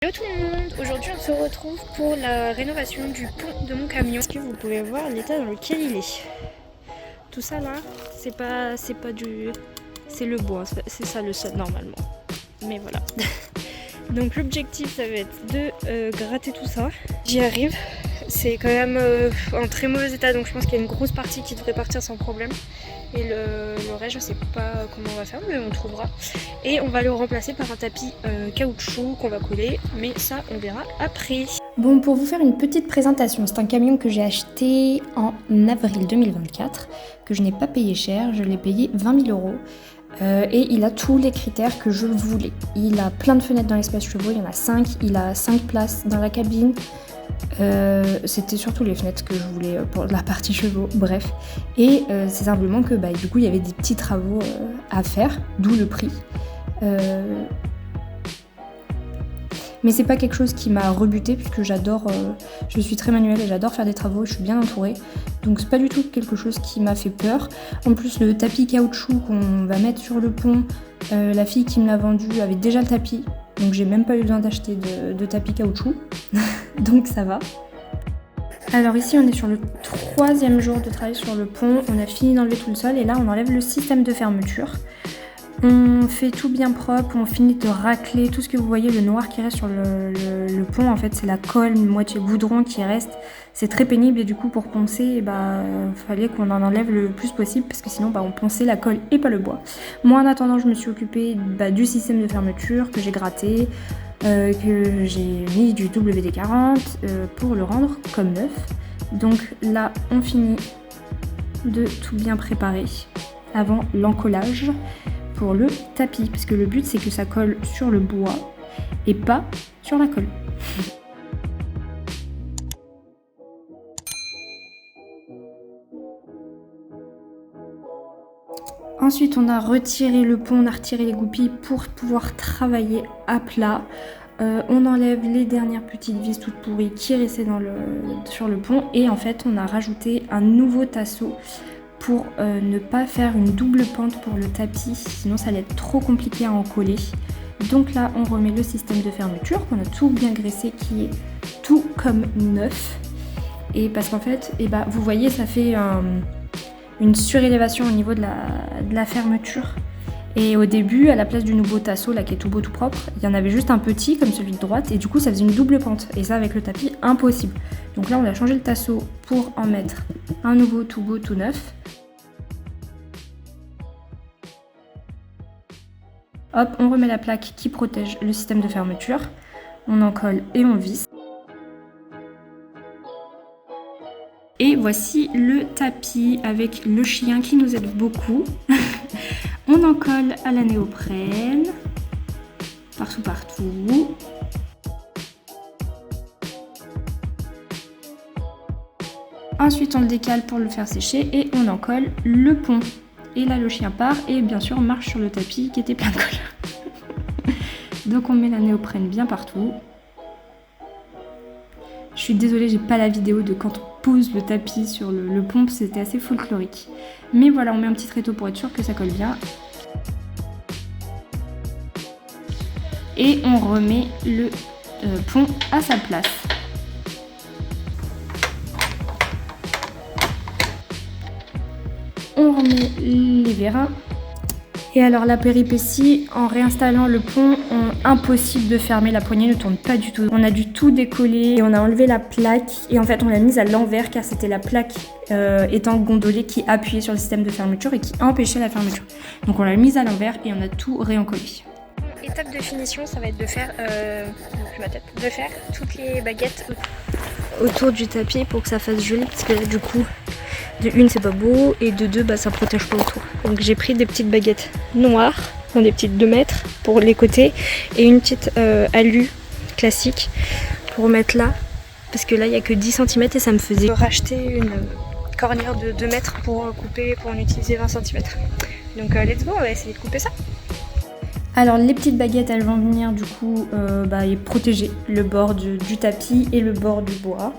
Hello tout le monde, aujourd'hui on se retrouve pour la rénovation du pont de mon camion. Vous pouvez voir l'état dans lequel il est. Tout ça là, c'est le bois, c'est ça le sol normalement. Mais voilà. Donc l'objectif ça va être de gratter tout ça. J'y arrive. C'est quand même en très mauvais état, donc je pense qu'il y a une grosse partie qui devrait partir sans problème. Et le reste, je sais pas comment on va faire, mais on trouvera. Et on va le remplacer par un tapis caoutchouc qu'on va coller, mais ça, on verra après. Bon, pour vous faire une petite présentation, c'est un camion que j'ai acheté en avril 2024, que je n'ai pas payé cher, je l'ai payé 20 000 €. Et il a tous les critères que je voulais. Il a plein de fenêtres dans l'espace chevaux, il y en a 5, il a 5 places dans la cabine. C'était surtout les fenêtres que je voulais pour la partie chevaux, bref. Et c'est simplement que du coup il y avait des petits travaux à faire, d'où le prix. Mais c'est pas quelque chose qui m'a rebuté puisque je suis très manuelle et j'adore faire des travaux, je suis bien entourée. Donc c'est pas du tout quelque chose qui m'a fait peur. En plus le tapis caoutchouc qu'on va mettre sur le pont, la fille qui me l'a vendu avait déjà le tapis. Donc j'ai même pas eu besoin d'acheter de tapis caoutchouc, donc ça va. Alors ici on est sur le 3e jour de travail sur le pont, on a fini d'enlever tout le sol et là on enlève le système de fermeture. On fait tout bien propre, on finit de racler tout ce que vous voyez, le noir qui reste sur le pont, en fait c'est la colle, moitié goudron qui reste. C'est très pénible et du coup pour poncer, fallait qu'on en enlève le plus possible parce que sinon on ponçait la colle et pas le bois. Moi en attendant je me suis occupée du système de fermeture que j'ai gratté, que j'ai mis du WD-40 pour le rendre comme neuf. Donc là on finit de tout bien préparer avant l'encollage pour le tapis, parce que le but c'est que ça colle sur le bois et pas sur la colle. Ensuite on a retiré le pont, on a retiré les goupilles pour pouvoir travailler à plat. On enlève les dernières petites vis toutes pourries qui restaient sur le pont et en fait on a rajouté un nouveau tasseau pour ne pas faire une double pente pour le tapis, sinon ça allait être trop compliqué à encoller. Donc là on remet le système de fermeture qu'on a tout bien graissé, qui est tout comme neuf. Et parce qu'en fait, vous voyez, ça fait une surélévation au niveau de la fermeture. Et au début, à la place du nouveau tasseau là qui est tout beau tout propre, il y en avait juste un petit comme celui de droite et du coup ça faisait une double pente. Et ça avec le tapis, impossible. Donc là on a changé le tasseau pour en mettre un nouveau tout beau tout neuf. Hop, on remet la plaque qui protège le système de fermeture. On en colle et on visse. Et voici le tapis avec le chien qui nous aide beaucoup. On en colle à la néoprène, partout. Ensuite on le décale pour le faire sécher et on en colle le pont. Et là le chien part et bien sûr on marche sur le tapis qui était plein de colle. Donc on met la néoprène bien partout. Je suis désolée, j'ai pas la vidéo de quand on pose le tapis sur le pont, c'était assez folklorique. Mais voilà, on met un petit tréteau pour être sûr que ça colle bien. Et on remet le pont à sa place. On remet les vérins. Et alors la péripétie, en réinstallant le pont, impossible de fermer, la poignée ne tourne pas du tout. On a dû tout décoller et on a enlevé la plaque et en fait on l'a mise à l'envers car c'était la plaque étant gondolée qui appuyait sur le système de fermeture et qui empêchait la fermeture. Donc on l'a mise à l'envers et on a tout réencollé. Étape de finition, ça va être de faire, toutes les baguettes autour du tapis pour que ça fasse joli parce que là du coup, de une c'est pas beau et de deux ça protège pas autour. Donc j'ai pris des petites baguettes noires, des petites 2 mètres pour les côtés et une petite alu classique pour mettre là parce que là il n'y a que 10 cm et ça me faisait racheter une cornière de 2 mètres pour couper, pour en utiliser 20 cm. Donc let's go, on va essayer de couper ça. Alors les petites baguettes elles vont venir du coup protéger le bord du tapis et le bord du bois,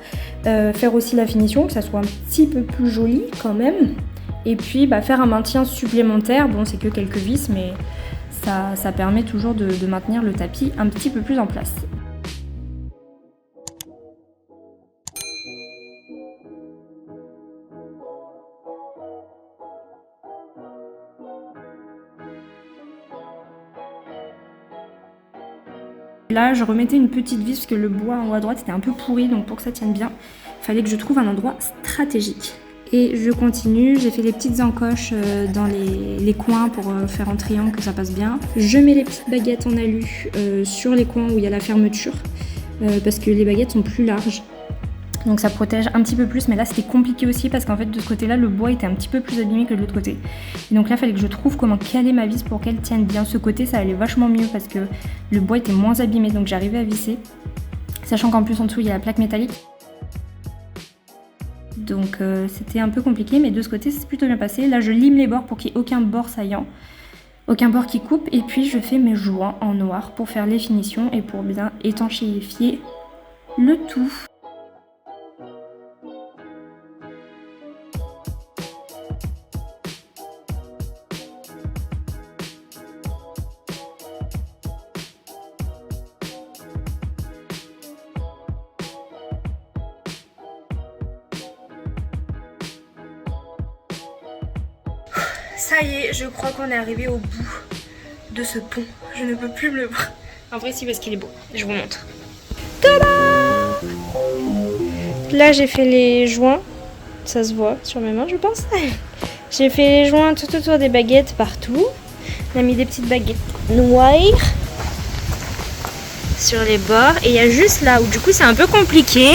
faire aussi la finition, que ça soit un petit peu plus joli quand même, et puis faire un maintien supplémentaire, bon c'est que quelques vis mais ça permet toujours de maintenir le tapis un petit peu plus en place. Là je remettais une petite vis parce que le bois en haut à droite était un peu pourri, donc pour que ça tienne bien, il fallait que je trouve un endroit stratégique. Et je continue, j'ai fait les petites encoches dans les coins pour faire en triangle que ça passe bien. Je mets les petites baguettes en alu sur les coins où il y a la fermeture parce que les baguettes sont plus larges. Donc ça protège un petit peu plus, mais là c'était compliqué aussi parce qu'en fait de ce côté-là le bois était un petit peu plus abîmé que de l'autre côté. Et donc là il fallait que je trouve comment caler ma vis pour qu'elle tienne bien. Ce côté ça allait vachement mieux parce que le bois était moins abîmé, donc j'arrivais à visser. Sachant qu'en plus en dessous il y a la plaque métallique. Donc c'était un peu compliqué, mais de ce côté c'est plutôt bien passé. Là je lime les bords pour qu'il n'y ait aucun bord saillant, aucun bord qui coupe, et puis je fais mes joints en noir pour faire les finitions et pour bien étanchéifier le tout. Ça y est, je crois qu'on est arrivé au bout de ce pont. Je ne peux plus me le voir. En vrai, si, parce qu'il est beau. Je vous montre. Tada! Là, j'ai fait les joints. Ça se voit sur mes mains, je pense. J'ai fait les joints tout autour des baguettes partout. On a mis des petites baguettes noires sur les bords. Et il y a juste là où, du coup, c'est un peu compliqué.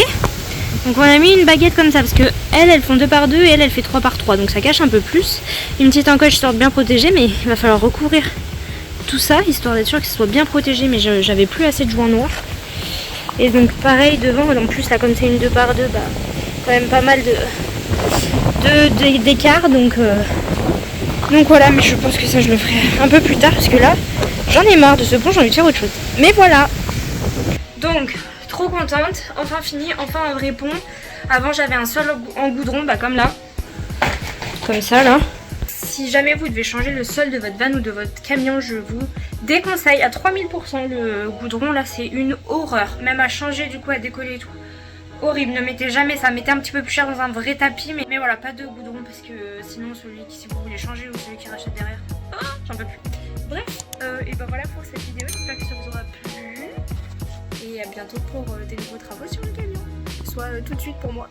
Donc on a mis une baguette comme ça parce que elles font 2 par 2 et elle fait 3 par 3, donc ça cache un peu plus. Une petite encoche histoire de bien protéger, mais il va falloir recouvrir tout ça histoire d'être sûr que ce soit bien protégé, mais j'avais plus assez de joints noirs. Et donc pareil devant, en plus là comme c'est une 2 par 2, bah quand même pas mal d'écart, donc voilà, mais je pense que ça je le ferai un peu plus tard parce que là j'en ai marre de ce pont, j'ai envie de faire autre chose. Mais voilà. Donc trop contente, enfin fini, enfin un vrai pont. Avant j'avais un sol en goudron, bah comme là, comme ça là. Si jamais vous devez changer le sol de votre van ou de votre camion, je vous déconseille à 3000% le goudron. Là c'est une horreur, même à changer du coup, à décoller et tout. Horrible, ne mettez jamais ça, mettez un petit peu plus cher dans un vrai tapis, mais voilà, pas de goudron parce que sinon celui qui, si vous voulez changer ou celui qui rachète derrière, j'en peux plus. Bref, et ben voilà pour cette vidéo, j'espère que ça vous aura plu. Et à bientôt pour des nouveaux travaux sur le camion. Soit tout de suite pour moi.